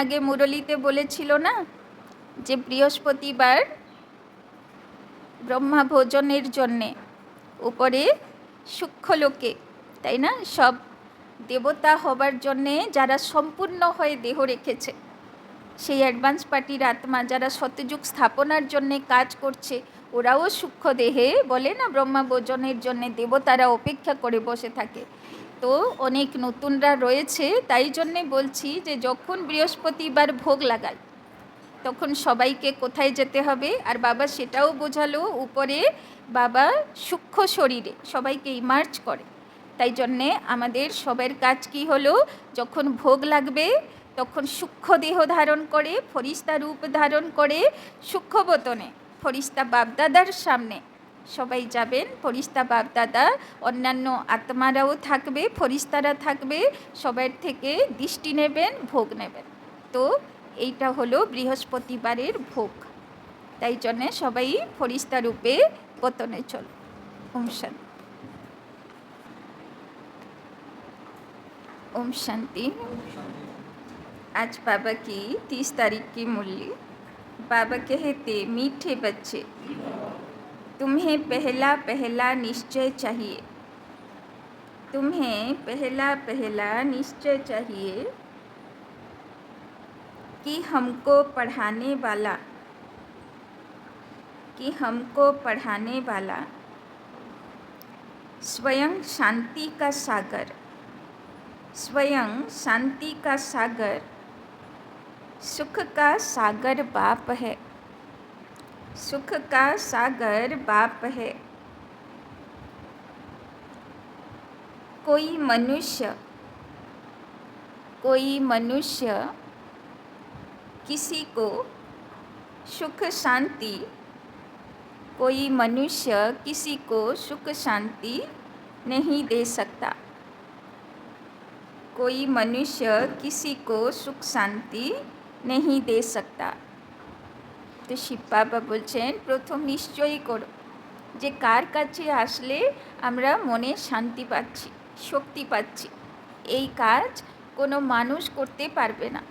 আগে মুরলীতে বলেছিল না যে বৃহস্পতিবার ব্রহ্মা ভোজনের জন্যে উপরে সূক্ষ্মলোকে, তাই না, সব দেবতা হবার জন্যে যারা সম্পূর্ণ হয়ে দেহ রেখেছে, সেই অ্যাডভান্স পার্টির আত্মা যারা সত্যযুগ স্থাপনার জন্যে কাজ করছে, ওরাও সূক্ষ্ম দেহে বলে না ব্রহ্মা ভোজনের জন্যে দেবতারা অপেক্ষা করে বসে থাকে। তো অনেক নতুনরা রয়েছে, তাই জন্যে বলছি যে যখন বৃহস্পতিবার ভোগ লাগায় তখন সবাইকে কোথায় যেতে হবে, আর বাবা সেটাও বোঝালো, উপরে বাবা সূক্ষ্ম শরীরে সবাইকে ইমার্জ করে। তাই জন্যে আমাদের সবার কাজ কি হলো, যখন ভোগ লাগবে তখন সূক্ষ্ম দেহ ধারণ করে, ফরিস্তা রূপ ধারণ করে, সূক্ষ্মবতনে ফরিস্তা বাপদাদার সামনে সবাই যাবেন। ফরিস্তা বাপদাদা, অন্যান্য আত্মারাও থাকবে, ফরিস্তারা থাকবে, সবার থেকে দৃষ্টি নেবেন, ভোগ নেবেন। তো এইটা হলো বৃহস্পতিবারের ভোগ। তাই জন্যে সবাই ফরিস্তা রূপে পতনে চল। ওম শান্তি। ओम शांति। आज बाबा की 30 तारीख की मुरली। बाबा कहते, मीठे बच्चे, तुम्हें पहला पहला निश्चय चाहिए, तुम्हें पहला पहला निश्चय चाहिए कि हमको पढ़ाने वाला स्वयं शांति का सागर, स्वयं शांति का सागर, सुख का सागर बाप है, सुख का सागर बाप है। कोई मनुष्य किसी को सुख शांति, कोई मनुष्य किसी को सुख शांति नहीं दे सकता, कोई मनुष्य किसी को सुख शांति नहीं दे सकता। তো শিব বাবা বলছেন, প্রথম নিশ্চয়ই করো যে কার কাছে আসলে আমরা মনে শান্তি পাচ্ছি, শক্তি পাচ্ছি। এই কাজ কোনো মানুষ করতে পারবে না,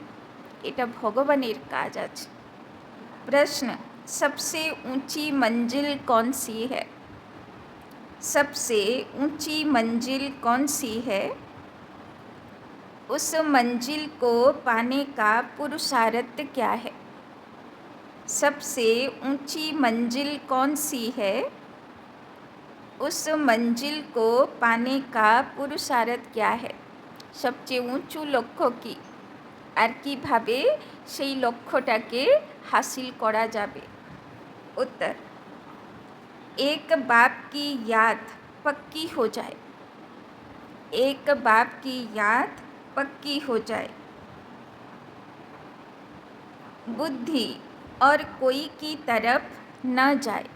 এটা ভগবানের কাজ আছে। প্রশ্ন, सबसे ऊंची मंजिल कौन सी है? सबसे ऊंची मंजिल कौन सी है? उस मंजिल को पाने का पुरुषार्थ क्या है? सबसे ऊंची मंजिल कौन सी है? उस मंजिल को पाने का पुरुषार्थ क्या है? সবচেয়ে উঁচু লক্ষ্য কি, আর কিভাবে সেই লক্ষ্যটাকে হাসিল করা যাবে? उत्तर, एक बाप की याद पक्की हो जाए, एक बाप की याद पक्की हो जाए, बुद्धि और कोई की तरफ न जाए,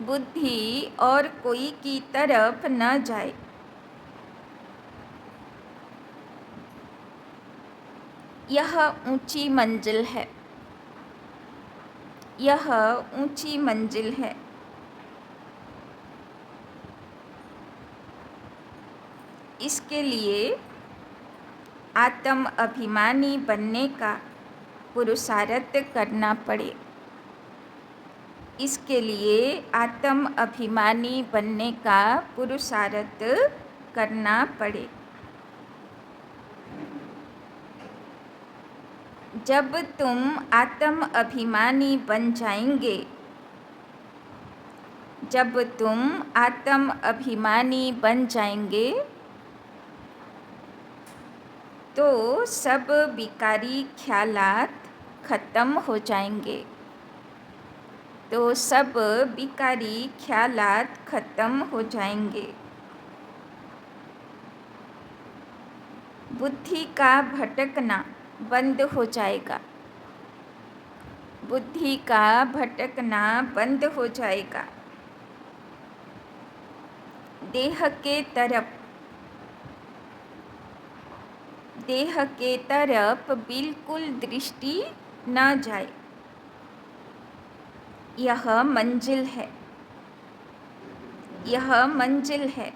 बुद्धि और कोई की तरफ न जाए, यह ऊंची मंजिल है, यह ऊंची मंजिल है। इसके लिए आत्म अभिमानी बनने का पुरुषार्थ करना पड़े, इसके लिए आत्म अभिमानी बनने का पुरुषार्थ करना पड़े। जब तुम आत्म अभिमानी बन जाएंगे, जब तुम आत्म अभिमानी बन जाएंगे तो सब विकारी ख्यालात ख़त्म हो जाएंगे, तो सब विकारी ख्यालात ख़त्म हो जाएंगे। बुद्धि का भटकना बंद हो जाएगा, बुद्धि का भटकना बंद हो जाएगा। देह के तरफ बिल्कुल दृष्टि न जाए, यह मंजिल है, यह मंजिल है।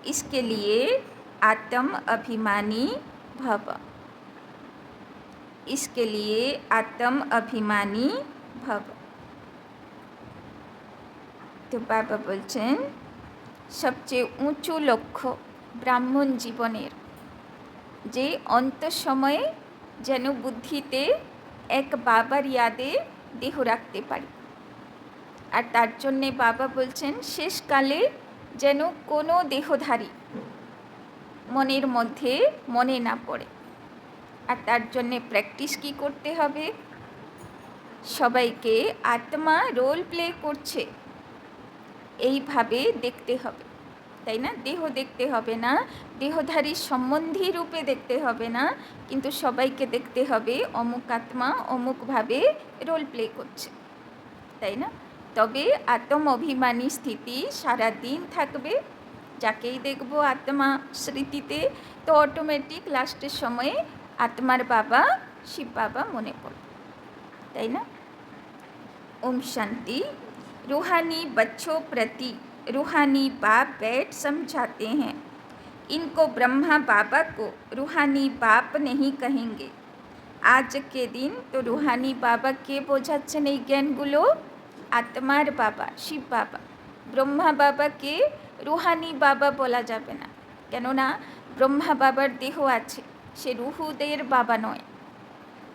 इसके लिए आत्म अभिमानी भव, इसके लिए आत्म अभिमानी भव। तो बाबा বলছেন সবচেয়ে উঁচু লক্ষ্য ব্রাহ্মণ জীবনের যে অন্ত সময়ে যেন বুদ্ধিতে এক বাবার ইয়াদে দেহ রাখতে পারি। আর তার জন্যে বাবা বলছেন শেষকালে যেন কোনো দেহধারী মনের মধ্যে মনে না পড়ে। আর তার জন্যে প্র্যাকটিস কী করতে হবে? সবাইকে আত্মা রোল প্লে করছে এইভাবে দেখতে হবে, তাই না? দেহ দেখতে হবে না, দেহধারী সম্বন্ধী রূপে দেখতে হবে না, কিন্তু সবাইকে দেখতে হবে অমুক আত্মা অমুকভাবে রোল প্লে করছে, তাই না? তবে আত্ম অভিমানী স্থিতি সারা দিন থাকবে। যাকেই দেখব আত্মা স্মৃতিতে, তো অটোমেটিক লাস্টের সময়ে আত্মার বাবা শিব বাবা মনে পড়ে, তাই না? ओम शांति। रूहानी बच्चों प्रति रूहानी बाप बैठ समझाते हैं। इनको ब्रह्मा बाबा को रूहानी बाप नहीं कहेंगे। आज के दिन तो रूहानी बाबा के বোঝাচ্ছেন এই জ্ঞানগুলো আত্মার বাবা শিব বাবা। ব্রহ্মা বাবাকে রুহানি বাবা বলা যাবে না, কেননা ব্রহ্মা বাবার দেহ আছে, সে রুহুদের বাবা নয়।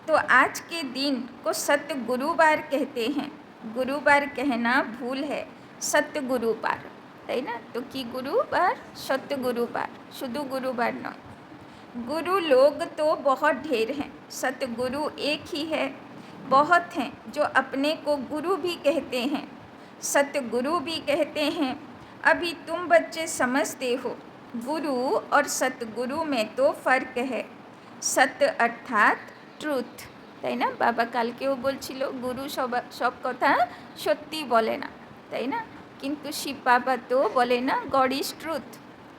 तो आज के दिन को सत्य गुरुवार कहते हैं। गुरुवार कहना भूल है, सत्य गुरुवार, তাই না? তো কি गुरुवार? सत्य गुरुवार, शुद्ध गुरुवार नয়। गुरु लोग तो बहुत ढेर हैं, सत्य गुरु एक ही है। बहुत हैं जो अपने को गुरु भी कहते हैं, सत्य गुरु भी कहते हैं। अभी तुम बच्चे समझते हो गुरु और सतगुरु में तो फ़र्क है। सत्य अर्थात ট্রুথ, তাই না? বাবা কালকেও বলছিল গুরু সব কথা সত্যি বলে না, তাই না? কিন্তু শিব বাবা তো বলে না গড ইজ ট্রুথ,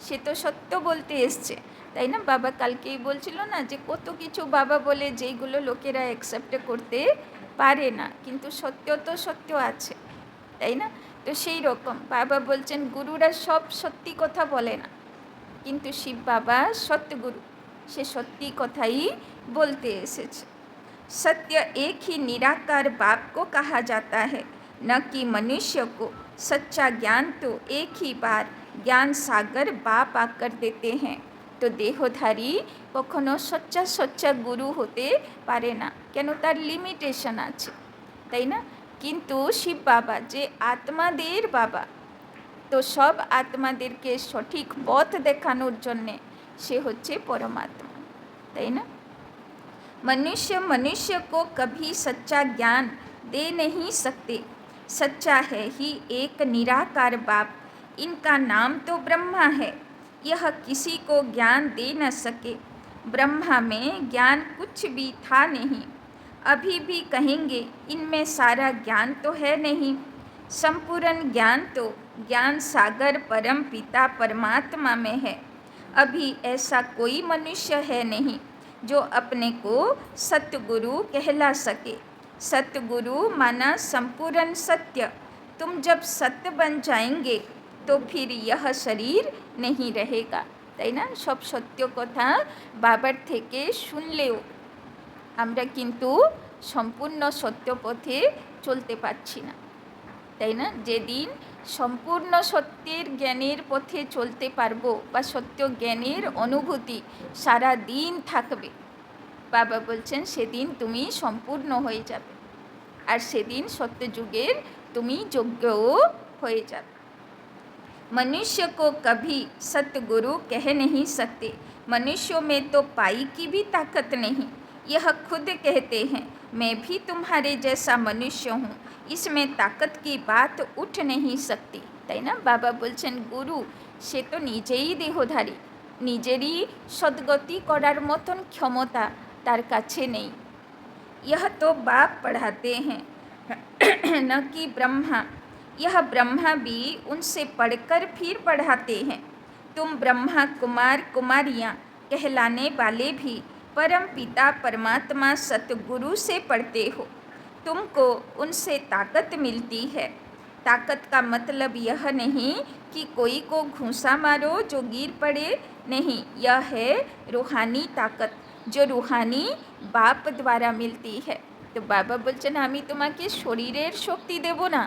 সে তো সত্য বলতে এসছে, তাই না? বাবা কালকেই বলছিল না যে কত কিছু বাবা বলে যেইগুলো লোকেরা অ্যাকসেপ্ট করতে পারে না, কিন্তু সত্য তো সত্য আছে, তাই না? তো সেই রকম বাবা বলছেন গুরুরা সব সত্যি কথা বলে না, কিন্তু শিব বাবা সত্যগুরু, সে সত্যি কথাই बोलते एसेছে। सत्य एक ही निराकार बाप को कहा जाता है, न कि मनुष्य को। सच्चा ज्ञान तो एक ही बार ज्ञान सागर बाप आकर देते हैं। तो देहधारी কখনো সচ্চা সচ্চা গুরু হতে পারে না, কেন? তার লিমিটেশন আছে, তাই না? কিন্তু শিব বাবা যে আত্মাদের বাবা, তো সব আত্মাদেরকে সঠিক পথ দেখানোর জন্যে সে হচ্ছে পরমাত্মা, তাই না? मनुष्य मनुष्य को कभी सच्चा ज्ञान दे नहीं सकते। सच्चा है ही एक निराकार बाप, इनका नाम तो ब्रह्मा है, यह किसी को ज्ञान दे न सके। ब्रह्मा में ज्ञान कुछ भी था नहीं, अभी भी कहेंगे इनमें सारा ज्ञान तो है नहीं। संपूर्ण ज्ञान तो ज्ञान सागर परम पिता परमात्मा में है। अभी ऐसा कोई मनुष्य है नहीं जो अपने को सतगुरु कहला सके। सतगुरु माना संपूर्ण सत्य। तुम जब सत्य बन जाएंगे तो फिर यह शरीर नहीं रहेगा, তাই না? সব সত্য কথা বাবার থেকে শুনলেও আমরা কিন্তু সম্পূর্ণ সত্য পথে চলতে পারছি না, তাই না? যেদিন সম্পূর্ণ সত্যের জ্ঞানের পথে চলতে পারবো বা সত্য জ্ঞানের অনুভূতি সারা দিন থাকবে, বাবা বলছেন সেদিন তুমি সম্পূর্ণ হয়ে যাবে, আর সেদিন সত্যযুগের তুমি যোগ্যও হয়ে যাবে। मनुष्य को कभी सतगुरु कह नहीं सकते। मनुष्यों में तो पाई की भी ताकत नहीं। यह खुद कहते हैं मैं भी तुम्हारे जैसा मनुष्य हूँ, इसमें ताकत की बात उठ नहीं सकती, তাই না? বাবা বলছেন গুরু সে তো নিজেই দেহধারী, নিজেরই সদ্গতি করার মতন ক্ষমতা তার কাছে নেই। यह तो बाप पढ़ाते हैं न कि ब्रह्मा। यह ब्रह्मा भी उनसे पढ़कर फिर पढ़ाते हैं। तुम ब्रह्मा कुमार कुमारियाँ कहलाने वाले भी परम पिता परमात्मा सतगुरु से पढ़ते हो। तुमको उनसे ताकत मिलती है। ताकत का मतलब यह नहीं कि कोई को घूंसा मारो जो गिर पड़े, नहीं, यह है रूहानी ताकत। जो रूहानी बाप द्वारा मिलती है। তো বাবা বলছেন আমি তোমাকে শরীরের শক্তি দেব না,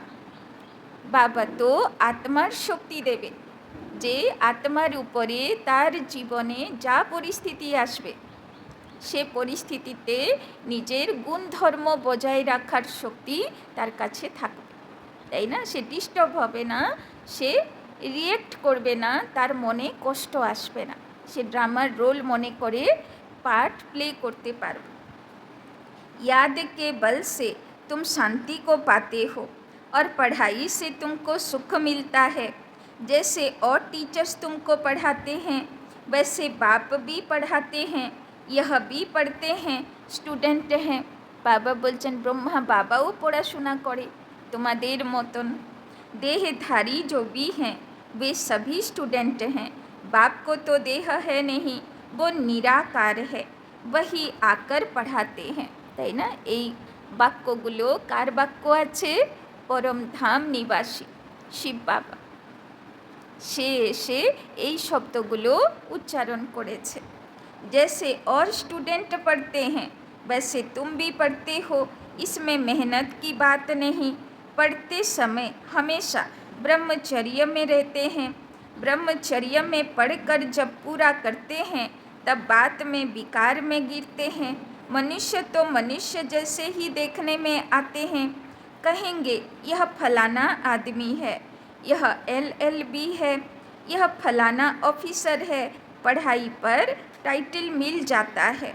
বাবা তো আত্মার শক্তি দেবে, যে আত্মার উপরে তার জীবনে যা পরিস্থিতি আসবে সে পরিস্থিতিতে নিজের গুণধর্ম বজায় রাখার শক্তি তার কাছে থাকবে, তাই না? সে ডিস্টার্ব হবে না, সে রিয়েক্ট করবে না, তার মনে কষ্ট আসবে না, সে ড্রামার রোল মনে করে पार्ट प्ले करते पारो। याद के बल से तुम शांति को पाते हो और पढ़ाई से तुमको सुख मिलता है। जैसे और टीचर्स तुमको पढ़ाते हैं वैसे बाप भी पढ़ाते हैं, यह भी पढ़ते हैं, स्टूडेंट हैं। बाबा बोलছেন ब्रह्मा बाबाও পড়াশোনা করে তোমাদের মতন, देहधारी जो भी हैं वे सभी स्टूडेंट हैं। बाप को तो देह है नहीं, वो निराकार है, वही आकर पढ़ाते हैं, তাই না? এই বাক্যগুলো কার বাক্য আছে? পরম ধাম নিবাসী শিব বাবা, সে এসে এই শব্দগুলো উচ্চারণ করেছে। जैसे और स्टूडेंट पढ़ते हैं वैसे तुम भी पढ़ते हो, इसमें मेहनत की बात नहीं। पढ़ते समय हमेशा ब्रह्मचर्य में रहते हैं, ब्रह्मचर्य में पढ़कर जब पूरा करते हैं तब बात में विकार में गिरते हैं। मनुष्य तो मनुष्य जैसे ही देखने में आते हैं, कहेंगे यह फलाना आदमी है, यह LLB है, यह फलाना ऑफिसर है, पढ़ाई पर टाइटल मिल जाता है।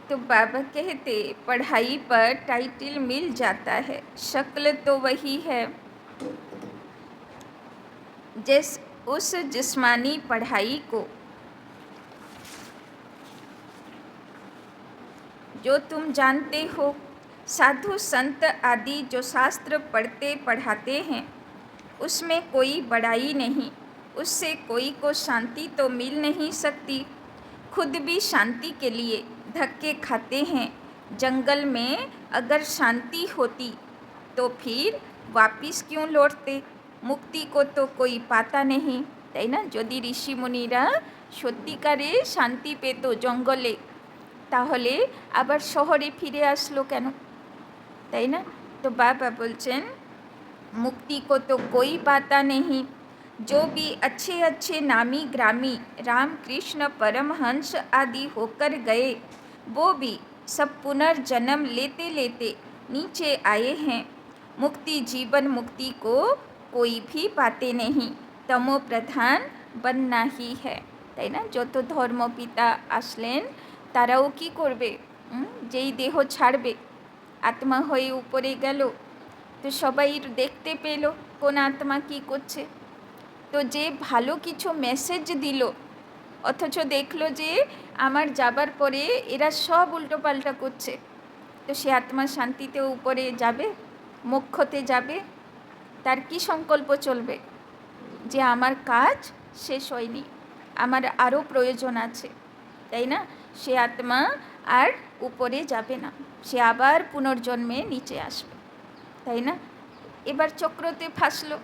तो बाबा कहते पढ़ाई पर टाइटल मिल जाता है, शक्ल तो वही है। जिस उस जिस्मानी पढ़ाई को जो तुम जानते हो, साधु संत आदि जो शास्त्र पढ़ते पढ़ाते हैं उसमें कोई बड़ाई नहीं, उससे कोई को शांति तो मिल नहीं सकती। खुद भी शांति के लिए धक्के खाते हैं। जंगल में अगर शांति होती तो फिर वापिस क्यों लौटते? मुक्ति को तो कोई पाता नहीं, তাই না? যদি ঋষি মুনিরা সত্যিকারে শান্তি পেত জঙ্গলে, তাহলে আবার শহরে ফিরে আসলো কেন, তাই না? তো বাবা বলছেন मुक्ति को तो कोई पाता नहीं। जो भी अच्छे अच्छे नामी ग्रामी राम कृष्ण परमहंस आदि होकर गए वो भी सब पुनर्जन्म लेते लेते नीचे आए हैं। मुक्ति जीवन मुक्ति को कोई भी पाते नहीं, तमो प्रधान बनना ही है, তাই না? যত ধর্মপিতা আসলেন তারাও কি করবে? যেই দেহ ছাড়বে আত্মা হয়ে উপরে গেল, তো সবাই দেখতে পেল কোন আত্মা কী করছে। তো যে ভালো কিছু মেসেজ দিল অথচ দেখলো যে আমার যাবার পরে এরা সব উল্টোপাল্টা করছে, তো সে আত্মা শান্তিতে উপরে যাবে, মোক্ষতে যাবে? তার কি সংকল্প চলবে? যে আমার কাজ শেষ হয়নি, আমার আরও প্রয়োজন আছে, তাই না? সে আত্মা আর উপরে যাবে না, সে আবার পুনর্জন্মে নিচে আসবে, তাই না? এবার চক্রতে ফাঁসলো,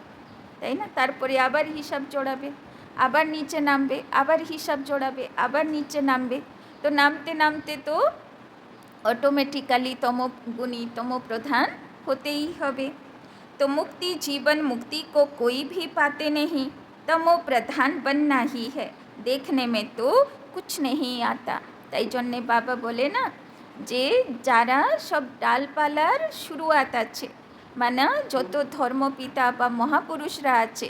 তাই না? তারপরে আবার হিসাব জোড়াবে, আবার নিচে নামবে, আবার হিসাব জোড়াবে, আবার নিচে নামবে। তো নামতে নামতে তো অটোমেটিক্যালি তমগুণী তমপ্রধান হতেই হবে। तो मुक्ति जीवन मुक्ति को कोई भी पाते नहीं, तमो प्रधान बनना ही है, देखने में तो कुछ नहीं आता। তাই জন্যে বাবা বলে না যে যারা সব ডালপালার শুরুয়াত আছে, মানে যত ধর্মপিতা বা মহাপুরুষরা আছে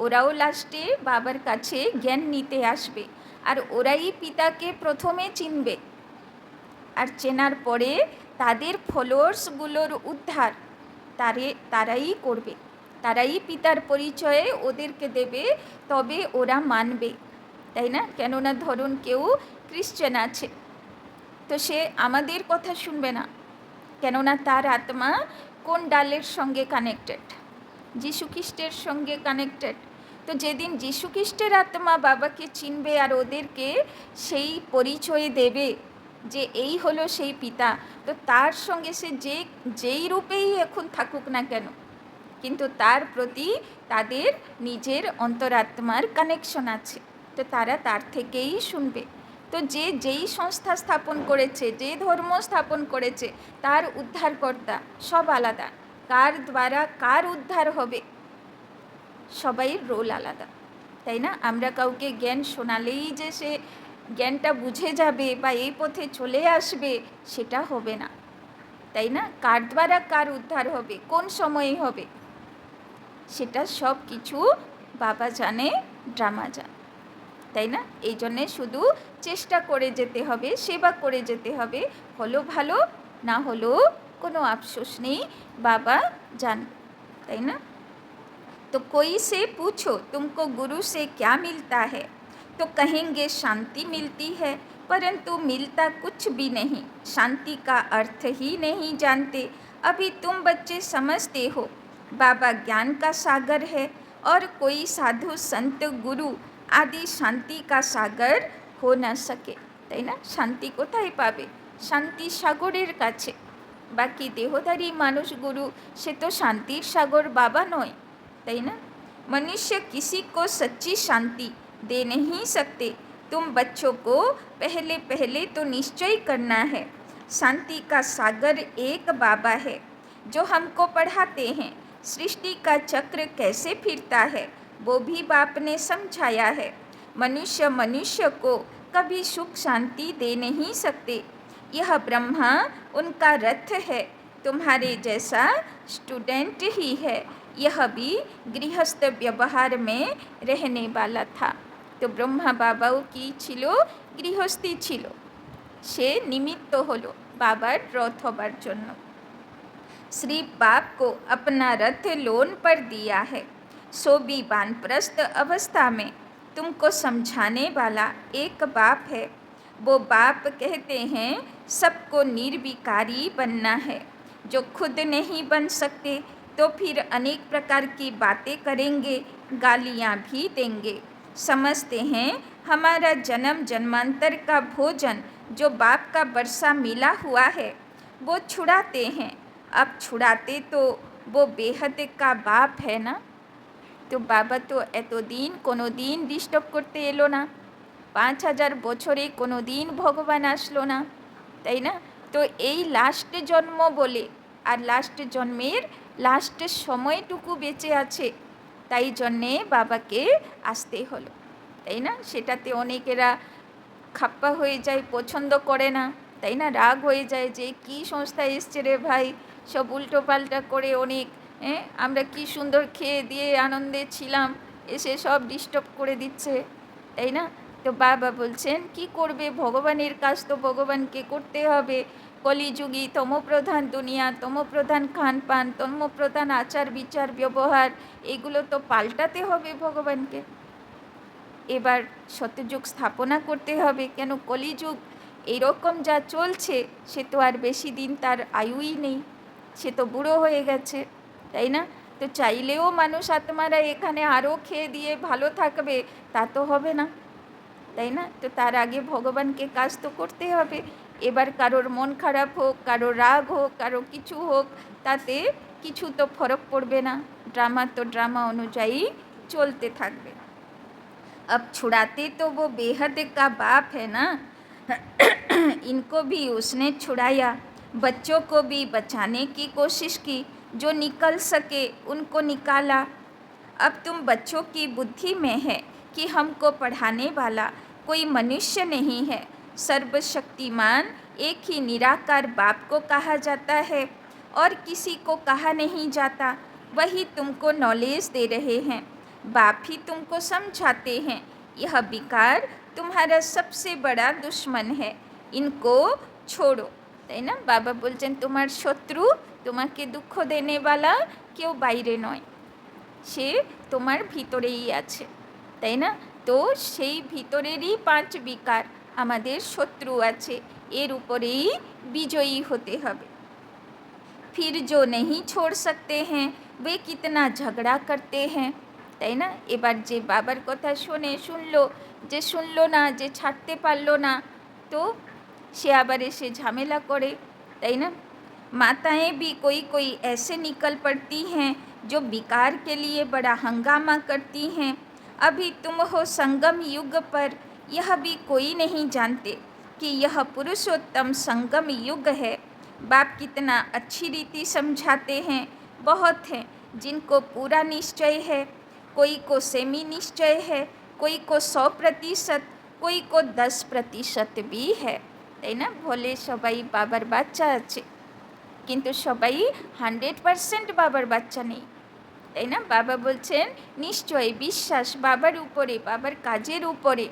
ওরাও লাস্টে বাবার কাছে জ্ঞান নিতে আসবে, আর ওরাই পিতাকে প্রথমে চিনবে, আর চেনার পরে তাদের ফলোয়ার্সগুলোর উদ্ধার তারাই করবে, তারাই পিতার পরিচয়ে ওদেরকে দেবে, তবে ওরা মানবে, তাই না? কেননা ধরুন কেউ খ্রিশ্চান আছে, তো সে আমাদের কথা শুনবে না, কেননা তার আত্মা কোন ডালের সঙ্গে কানেক্টেড? যীশুখ্রিস্টের সঙ্গে কানেক্টেড। তো যেদিন যীশুখ্রিস্টের আত্মা বাবাকে চিনবে আর ওদেরকে সেই পরিচয় দেবে যে এই হলো সেই পিতা, তো তার সঙ্গে সে যেই রূপেই এখন থাকুক না কেন, কিন্তু তার প্রতি তাদের নিজের অন্তরাত্মার কানেকশন আছে, তো তারা তার থেকেই শুনবে। তো যে যেই সংস্থা স্থাপন করেছে, যে ধর্ম স্থাপন করেছে, তার উদ্ধারকর্তা সব আলাদা। কার দ্বারা কার উদ্ধার হবে, সবাই রোল আলাদা, তাই না? আমরা কাউকে জ্ঞান শোনালেই যে সে জ্ঞানটা বুঝে যাবে বা এই পথে চলে আসবে, সেটা হবে না, তাই না? কার দ্বারা কার উদ্ধার হবে, কোন সময়ে হবে, সেটা সব কিছু বাবা জানে, ড্রামা জানে, তাই না? এই জন্যে শুধু চেষ্টা করে যেতে হবে, সেবা করে যেতে হবে, হলো ভালো, না হলেও কোনো আফসোস নেই, বাবা জান, তাই না? तो कोई से पूछो तुमको गुरु से क्या मिलता है, तो कहेंगे शांति मिलती है, परंतु मिलता कुछ भी नहीं, शांति का अर्थ ही नहीं जानते। अभी तुम बच्चे समझते हो बाबा ज्ञान का सागर है, और कोई साधु संत गुरु आदि शांति का सागर हो न सके, তাই না? শান্তি কোথায় পাবে? শান্তি সাগরের কাছে। বাকি দেহধারী মানুষ গুরু, সে তো শান্তির সাগর বাবা নয়, তাই না? मनुष्य किसी को सच्ची शांति दे नहीं सकते। तुम बच्चों को पहले पहले तो निश्चय करना है, शांति का सागर एक बाबा है जो हमको पढ़ाते हैं। सृष्टि का चक्र कैसे फिरता है वो भी बाप ने समझाया है। मनुष्य मनुष्य को कभी सुख शांति दे नहीं सकते। यह ब्रह्मा उनका रथ है, तुम्हारे जैसा स्टूडेंट ही है। यह भी गृहस्थ व्यवहार में रहने वाला था। तो ब्रह्मा बाबाओ की छिलो गृहस्थी छिलो, से निमित्त हलो बाबार रथ हबार जन्य। श्री बाप को अपना रथ लोन पर दिया है, सो भी वानप्रस्थ अवस्था में तुमको समझाने वाला एक बाप है। वो बाप कहते हैं सबको निर्विकारी बनना है। जो खुद नहीं बन सकते तो फिर अनेक प्रकार की बातें करेंगे, गालियाँ भी देंगे। समझते हैं हमारा जन्म जन्मांतर का भोजन जो बाप का वर्षा मिला हुआ है वो छुड़ाते हैं। अब छुड़ाते तो वो बेहद का बाप है ना। तो बाबा तो एत दिन कोनो दिन डिस्टार्ब करते एलो ना, 5000 বছরে কোনো দিন ভগবান আসলো না, তাই না? তো এই লাস্ট জন্ম বলে, আর লাস্ট জন্মের লাস্ট সময়টুকু বেঁচে আছে, তাই জন্যে বাবাকে আসতে হলো, তাই না? সেটাতে অনেকেরা খাপ্পা হয়ে যায়, পছন্দ করে না, তাই না? রাগ হয়ে যায় যে কি সংস্থা এসছে রে ভাই, সব উল্টো পাল্টা করে অনেক, আমরা কি সুন্দর খেয়ে দিয়ে আনন্দে ছিলাম, এসে সব ডিস্টার্ব করে দিচ্ছে, তাই না? তো বাবা বলছেন কি করবে, ভগবানের কাজ তো ভগবানকে করতে হবে। কলিযুগী তমপ্রধান দুনিয়া, তমপ্রধান খানপান, তমপ্রধান আচার বিচার ব্যবহার, এগুলো তো পাল্টাতে হবে ভগবানকে। এবার সত্যযুগ স্থাপনা করতে হবে, কেন কলিযুগ এইরকম যা চলছে, সে তো আর বেশি দিন তার আয়ুই নেই, সে তো বুড়ো হয়ে গেছে, তাই না? তো চাইলেও মানুষ আত্মারা এখানে আরও খেয়ে দিয়ে ভালো থাকবে, তা তো হবে না, তাই না? তো তার আগে ভগবানকে কাজ তো করতে হবে। এবার কারোর মন খারাপ হোক, কারো রাগ হোক, কারো কিছু হোক, তাতে কিছু তো ফরক পড়বে না, ড্রামা তো ড্রামা অনুযায়ী চলতে থাকবে। अब छुड़ाते तो वो बेहद का बाप है ना, इनको भी उसने छुड़ाया। बच्चों को भी बचाने की कोशिश की, जो निकल सके उनको निकाला। अब तुम बच्चों की बुद्धि में है कि हमको पढ़ाने वाला कोई मनुष्य नहीं है, सर्वशक्तिमान एक ही निराकार बाप को कहा जाता है और किसी को कहा नहीं जाता। वही तुमको नॉलेज दे रहे हैं, बाप ही तुमको समझाते हैं। यह विकार तुम्हारा सबसे बड़ा दुश्मन है, इनको छोड़ो, তাই না? বাবা বলছেন তোমার শত্রু, তোমাকে দুঃখ দেনেওয়ালা কেউ বাইরে নয়, সে তোমার ভিতরেই আছে, তাই না? তো সেই ভিতরেরই 5 বিকার আমাদের শত্রু আছে, এর উপরেই বিজয়ী হতে হবে। फिर जो नहीं छोड़ सकते हैं वे कितना झगड़ा करते हैं, তাই না? এবার যে বাবার কথা শোনে, শুনলো, যে শুনলো না, যে ছাড়তে পারলো না, তো সে আবার এসে ঝামেলা করে, তাই না? माताएं भी कोई कोई ऐसे निकल पड़ती हैं जो विकार के लिए बड़ा हंगामा करती हैं। अभी तुम हो संगम युग पर, यह भी कोई नहीं जानते कि यह पुरुषोत्तम संगम युग है। बाप कितना अच्छी रीति समझाते हैं। बहुत हैं जिनको पूरा निश्चय है, कोई को सेमी निश्चय है, कोई को 100%, कोई को 10% भी है, তাই না? বলে সবাই বাবার বাচ্চা আছে, কিন্তু সবাই 100% বাবার বাচ্চা নেই, তাই না? বাবা বলছেন নিশ্চয় বিশ্বাস বাবার উপরে, বাবার কাজের উপরে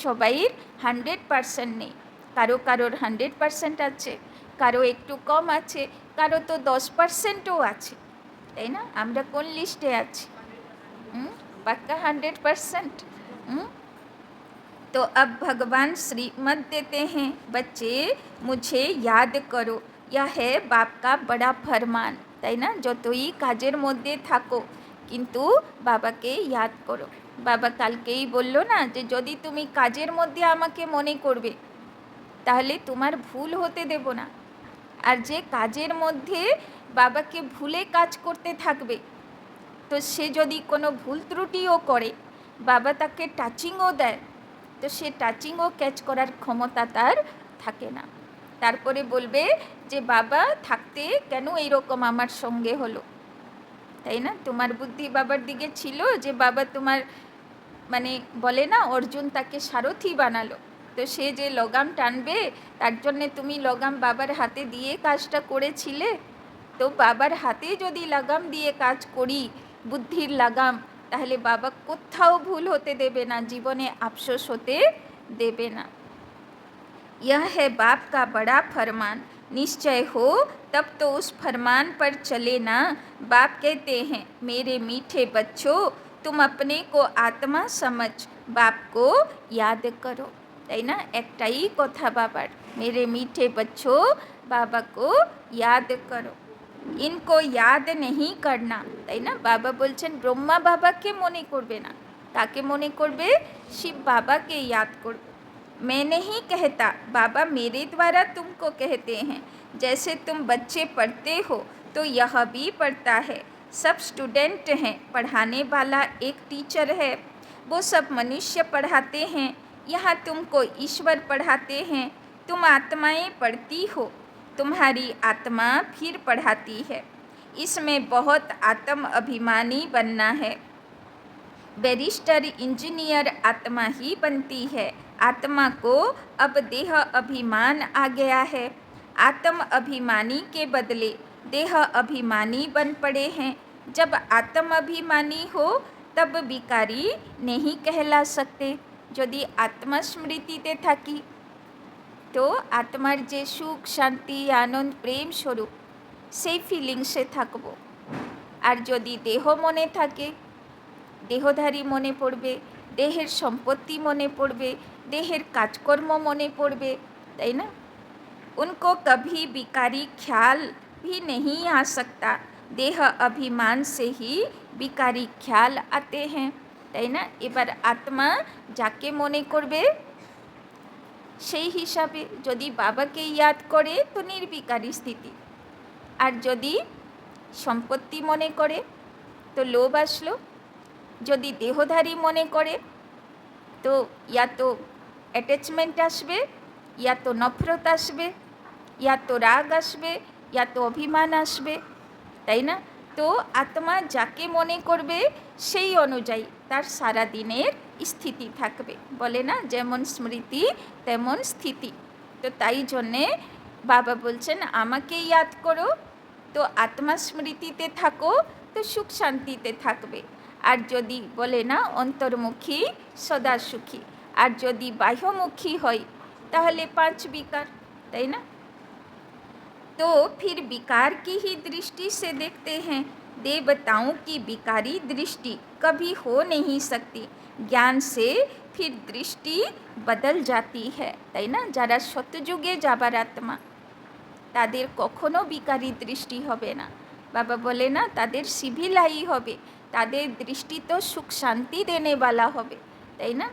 সবাইয়ের 100% নেই। কারো কারোর 100% আছে, কারো একটু কম আছে, কারো তো 10%ও আছে, তাই না? আমরা কোন লিস্টে আছি? पक्का 100%। तो अब भगवान श्रीमत देते हैं, बच्चे मुझे याद करो, यह है बाप का बड़ा फरमान, তাই না? যতই কাজের মধ্যে থাকো কিন্তু বাবাকে ইয়াদ করো। বাবা কালকেই বললো না যে যদি তুমি কাজের মধ্যে আমাকে মনে করবে তাহলে তোমার ভুল হতে দেব না। আর যে কাজের মধ্যে বাবাকে ভুলে কাজ করতে থাকবে, তো সে যদি কোনো ভুল ত্রুটিও করে, বাবা তাকে টাচিংও দেয়, তো সে টাচিংও ক্যাচ করার ক্ষমতা তার থাকে না। তারপরে বলবে যে বাবা থাকতে কেন এইরকম আমার সঙ্গে হলো, তাই না? তোমার বুদ্ধি বাবার দিকে ছিল যে বাবা তোমার মানে বলে না অর্জুন তাকে সারথি বানালো, তো সে যে লগাম টানবে তার জন্যে তুমি লগাম বাবার হাতে দিয়ে কাজটা করেছিলে। তো বাবার হাতে যদি লাগাম দিয়ে কাজ করি, বুদ্ধির লাগাম, তাহলে বাবা কোথাও ভুল হতে দেবে না, জীবনে আফসোস হতে দেবে না। यह है बाप का बड़ा फरमान, निश्चय हो तब तो उस फरमान पर चले ना। बाप कहते हैं मेरे मीठे बच्चों, तुम अपने को आत्मा समझ बाप को याद करो, তাই না? একটাই কথা বাবার, मेरे मीठे बच्चों बाबा को याद करो, इनको याद नहीं करना, তাই না? বাবা বলছেন ব্রহ্মা বাবাকে মনে করবে না, কাকে মনে করবে? শিব বাবাকে याद করবে। मैं नहीं कहता, बाबा मेरे द्वारा तुमको कहते हैं, जैसे तुम बच्चे पढ़ते हो तो यह भी पढ़ता है। सब स्टूडेंट हैं, पढ़ाने वाला एक टीचर है, वो सब मनुष्य पढ़ाते हैं, यहाँ तुमको ईश्वर पढ़ाते हैं। तुम आत्माएं पढ़ती हो, तुम्हारी आत्मा फिर पढ़ाती है। इसमें बहुत आत्म अभिमानी बनना है। बैरिस्टर इंजीनियर आत्मा ही बनती है। आत्मा को अब देह अभिमान आ गया है, आत्म अभिमानी के बदले देह अभिमानी बन पड़े हैं। जब आत्म अभिमानी हो तब विकारी नहीं कहला सकते। यदि आत्मा स्मृतिते थाकी तो आत्मार जे सुख शांति आनंद प्रेम स्वरूप সেই ফিলিংসে থাকবো। আর যদি দেহ মনে থাকে, দেহধারী মনে পড়বে, দেহের সম্পত্তি মনে পড়বে, देहर काजकर्म मने पड़े, ताई ना? उनको कभी विकारी ख्याल भी नहीं आ सकता। देह अभिमान से ही विकारी ख्याल आते हैं, ताई ना? एबार आत्मा जाके मने करबे সেই হিসাবে যদি বাবাকে ইয়াদ করে তো নির্বিকারী স্থিতি, আর যদি সম্পত্তি মনে করে তো লোভ আসলো, যদি দেহধারী মনে করে তো या तो অ্যাটাচমেন্ট আসবে, या तो নফরত আসবে, या तो রাগ আসবে, या तो অভিমান আসবে, তাই না? তো আত্মা যাকে মনে করবে সেই অনুযায়ী তার সারা দিনের স্থিতি থাকবে। বলে না যেমন স্মৃতি তেমন স্থিতি। তো তাই জন্যে বাবা বলছেন আমাকে ইয়াদ করো, তো আত্মা স্মৃতিতে থাকো, তো সুখ শান্তিতে থাকবে। আর যদি বলে না অন্তর্মুখী সদা সুখী, আর যদি বাহ্যমুখী হয় তাহলে 5 विकार, তাই না? तो फिर विकार की ही दृष्टि से देखते हैं। देवताओं की विकारी दृष्टि कभी हो नहीं सकती, ज्ञान से फिर दृष्टि बदल जाती है, তাই না? যারা সত্যযুগে যাবার আত্মা তাদের কখনো বিকারী দৃষ্টি হবে না। বাবা বলে না তাদের সিভিল আই হবে, তাদের दृष्टि तो सुख शांति देने वाला হবে, তাই না?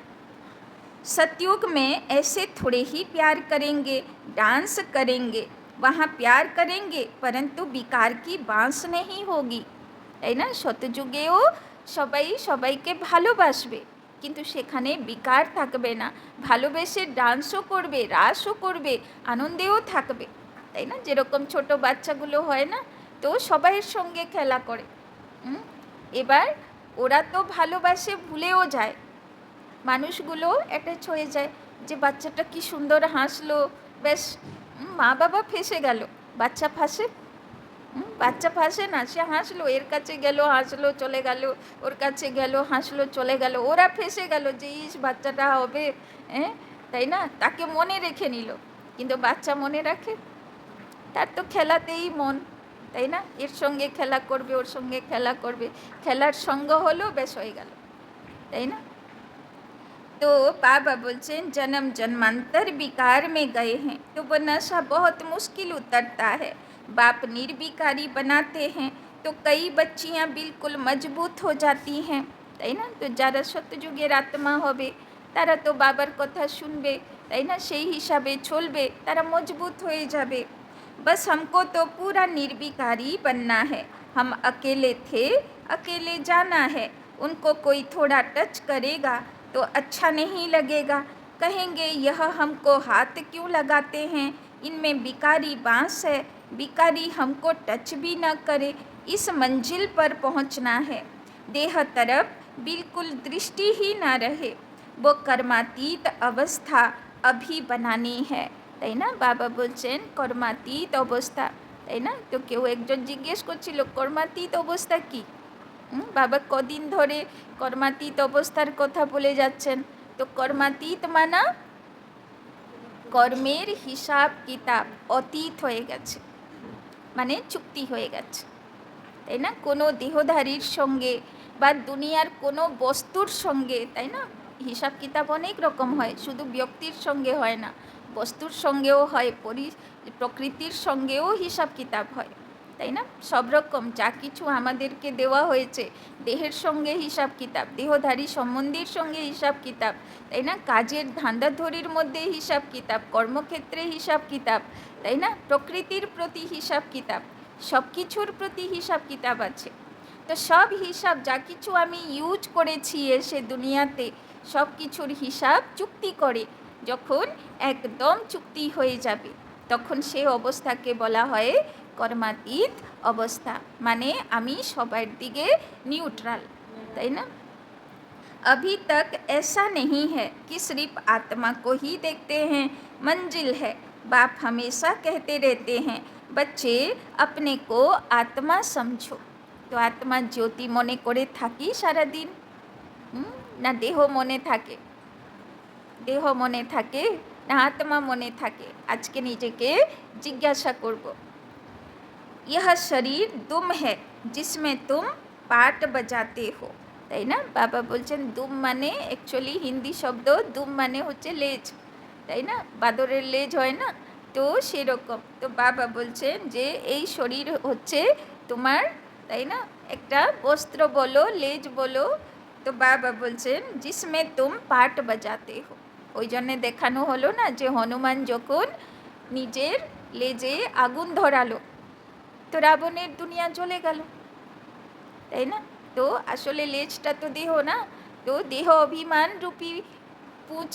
सतयुग में ऐसे थोड़े ही प्यार करेंगे, डांस करेंगे, वहाँ प्यार करेंगे परंतु विकार की बांस नहीं होगी, তাই না? সত্যযুগেও সবাই সবাইকে ভালোবাসবে, কিন্তু সেখানে বিকার থাকবে না, ভালোবেসে ডান্সও করবে, রাসও করবে, আনন্দেও থাকবে, তাই না? যেরকম ছোট বাচ্চাগুলো হয় না, তো সবাইয়ের সঙ্গে খেলা করে। এবার ওরা তো ভালোবাসে, ভুলেও যায়, মানুষগুলো অ্যাটাচ হয়ে যায় যে বাচ্চাটা কি সুন্দর হাসলো, বেশ, মা বাবা ফেঁসে গেল, বাচ্চা ফাঁসে? বাচ্চা ফাঁসে না, সে হাসলো, এর কাছে গেল হাসলো চলে গেল, ওর কাছে গেল হাসলো চলে গেল, ওরা ফেঁসে গেল যে ইস বাচ্চাটা হবে, হ্যাঁ, তাই না? তাকে মনে রেখে নিল, কিন্তু বাচ্চা মনে রাখে? তার তো খেলাতেই মন, তাই না? এর সঙ্গে খেলা করবে, ওর সঙ্গে খেলা করবে, খেলার সঙ্গ হলো, বেশ হয়ে গেল, তাই না? तो बाबा बोलते जन्म जन्मांतर विकार में गए हैं तो वो नशा बहुत मुश्किल उतरता है। बाप निर्विकारी बनाते हैं तो कई बच्चियां बिल्कुल मजबूत हो जाती हैं, তাই না? তো যারা সত্যযুগের আত্মা হবে তারা তো বাবার কথা শুনবে, তাই না? সেই হিসাবে চলবে, তারা মজবুত হয়ে যাবে। बस हमको तो पूरा निर्विकारी बनना है, हम अकेले थे, अकेले जाना है, उनको कोई थोड़ा टच करेगा तो अच्छा नहीं लगेगा, कहेंगे यह हमको हाथ क्यों लगाते हैं, इनमें बिकारी बांस है, बिकारी हमको टच भी न करे। इस मंजिल पर पहुंचना है, देह तरफ बिल्कुल दृष्टि ही न रहे, वो कर्मातीत अवस्था अभी बनानी है, তাই না? বাবা বলছেন কর্মাতীত অবস্থা, তাই না? তো কেউ একজন জিজ্ঞেস করছিল কর্মাতীত অবস্থা কি? বাবা কদিন ধরে কর্মাতীত অবস্থার কথা বলে যাচ্ছেন। তো কর্মাতীত মানা কর্মের হিসাব কিতাব অতীত হয়ে গেছে, মানে চুক্তি হয়ে গেছে, তাই না? কোনো দেহধারীর সঙ্গে বা দুনিয়ার কোনো বস্তুর সঙ্গে, তাই না? হিসাব কিতাব অনেক রকম হয়, শুধু ব্যক্তির সঙ্গে হয় না, বস্তুর সঙ্গেও হয়, প্রকৃতির সঙ্গেও হিসাব কিতাব হয়, তাই না? সব রকম যা কিছু আমাদেরকে দেওয়া হয়েছে, দেহের সঙ্গে হিসাব কিতাব, দেহধারী সম্বন্ধীর সঙ্গে হিসাব কিতাব, তাই না? কাজের ধান্দাধরির মধ্যে হিসাব কিতাব, কর্মক্ষেত্রে হিসাব কিতাব, তাই না? প্রকৃতির প্রতি হিসাব কিতাব, সব কিছুর প্রতি হিসাব কিতাব আছে। তো সব হিসাব যা কিছু আমি ইউজ করেছি এসে দুনিয়াতে, সব কিছুর হিসাব চুক্তি করে যখন একদম চুক্তি হয়ে যাবে, তখন সে অবস্থাকে বলা হয় কর্মাতীত অবস্থা, মানে আমি সবার দিকে নিউট্রাল, তাই না? अभी तक ऐसा नहीं है कि सिर्फ आत्मा को ही देखते हैं, मंजिल है। बाप हमेशा कहते रहते हैं बच्चे अपने को आत्मा समझो। तो आत्मा ज्योति मने करे थाकी सारा दिन, ना देह मने थाके, देह मने थाके ना आत्मा मने थाके? आज के नीचे के जिज्ञासा करब। यह शरीर दुम है जिसमें तुम पाट बजाते हो, তাই না? বাবা বলছেন দুম মানে অ্যাকচুয়ালি হিন্দি শব্দ, দুম মানে হচ্ছে লেজ, তাই না? বাদরের লেজ হয় না, তো সেরকম। তো বাবা বলছেন যে এই শরীর হচ্ছে তোমার, তাই না, একটা বস্ত্র বলো, লেজ বলো। তো বাবা বলছেন জিসমে তুম পাট বাজাতে হো, ওই জন্যে দেখানো হলো না যে হনুমান যখন নিজের লেজে আগুন ধরালো তো রাবণের দুনিয়া চলে গেল, তাই না? তো আসলে লেজটা তো দেহ না, তো দেহ অভিমান রূপী পুঁছ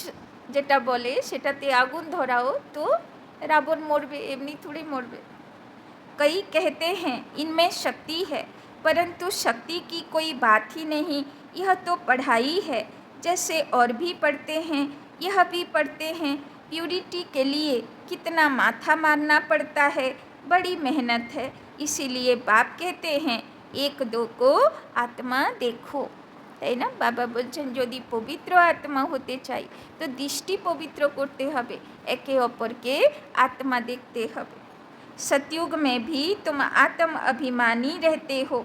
যেটা বলে সেটাতে আগুন ধরাও তো রাবণ মরবে, এমনি থোড়ি মরবে। कई कहते हैं इनमें शक्ति है, परंतु शक्ति की कोई बात ही नहीं, यह तो पढ़ाई है, जैसे और भी पढ़ते हैं यह भी पढ़ते हैं। प्यूरिटी के लिए कितना माथा मारना पड़ता है, बड़ी मेहनत है, इसीलिए बाप कहते हैं एक दो को आत्मा देखो, তাই না? বাবা বলছেন যদি পবিত্র আত্মা হতে চাই তো দৃষ্টি পবিত্র করতে হবে, একে অপরকে আত্মা দেখতে হবে। सतयुग में भी तुम आत्म अभिमानी रहते हो,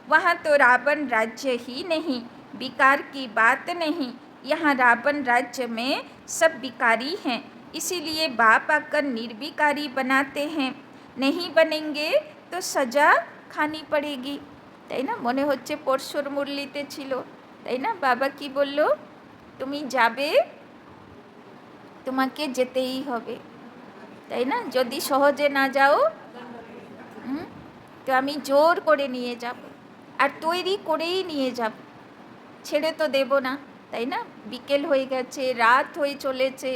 वहाँ तो रावण राज्य ही नहीं, विकार की बात नहीं, यहाँ रावण राज्य में सब विकारी हैं, इसीलिए बाप आकर निर्विकारी बनाते हैं, नहीं बनेंगे तो सजा खानी पड़ेगी, তাই না? মনে হচ্ছে পরশুর মুরলিতে ছিল, তাই না? বাবা কি বলল? তুমি যাবে, তোমাকে যেতেই হবে, তাই না? যদি সহজে না যাও তো আমি জোর করে নিয়ে যাব, আর তৈরি করেই নিয়ে যাব, ছেড়ে তো দেব না, তাই না? বিকেল হয়ে গেছে, রাত হয়ে চলেছে,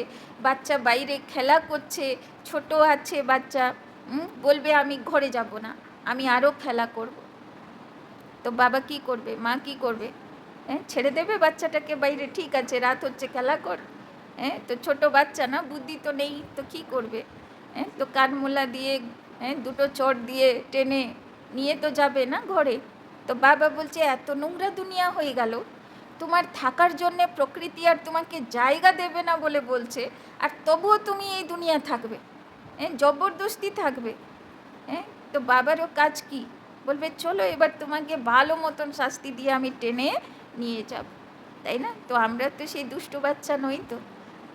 বাচ্চা বাইরে খেলা করছে, ছোট আছে বাচ্চা, বলবে আমি ঘরে যাব না, আমি আরও খেলা করব। তো বাবা কি করবে, মা কি করবে? ছেড়ে দেবে বাচ্চাটাকে বাইরে? ঠিক আছে, রাত হচ্ছে, খেলা কর। তো ছোট বাচ্চা না, বুদ্ধি তো নেই, তো কি করবে? তো কানমোলা দিয়ে দুটো চট দিয়ে টেনে নিয়ে তো যাবে না ঘরে। তো বাবা বলছে এত নোংরা দুনিয়া হয়ে গেল, তোমার থাকার জন্যে প্রকৃতি আর তোমাকে জায়গা দেবে না বলে বলছে, আর তবুও তুমি এই দুনিয়া থাকবে, জবরদস্তি থাকবে। তো বাবারও কাজ কি? বলবে চলো এবার তোমাকে ভালো মতন শাস্তি দিয়ে আমি টেনে নিয়ে যাব, তাই না? তো আমরা তো সেই দুষ্টু বাচ্চা নই তো,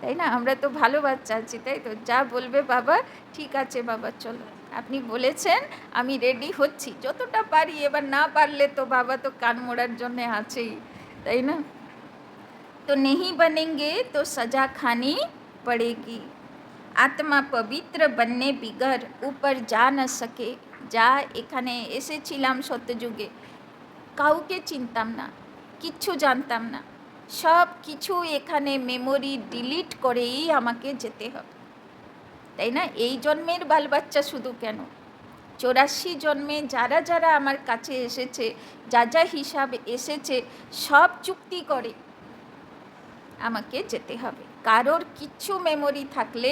তাই না? আমরা তো ভালো বাচ্চা আছি, তাই তো? যা বলবে বাবা, ঠিক আছে বাবা চলো, আপনি বলেছেন, আমি রেডি হচ্ছি যতটা পারি। এবার না পারলে তো বাবা তো কান মোড়ার জন্যে আছেই, তাই না? তো नहीं बनेंगे तो सजा खानी पड़ेगी। আত্মা পবিত্র বন্যে বিগর উপর যা না সকে। যা এখানে এসেছিলাম সত্যযুগে, কাউকে চিনতাম না, কিচ্ছু জানতাম না, সব কিছু এখানে মেমোরি ডিলিট করেই আমাকে যেতে হবে, তাই না? এই জন্মের বাল বাচ্চা শুধু কেন, 84 জন্মে যারা যারা আমার কাছে এসেছে, যা যা হিসাব এসেছে, সব চুক্তি করে আমাকে যেতে হবে। কারোর কিচ্ছু মেমোরি থাকলে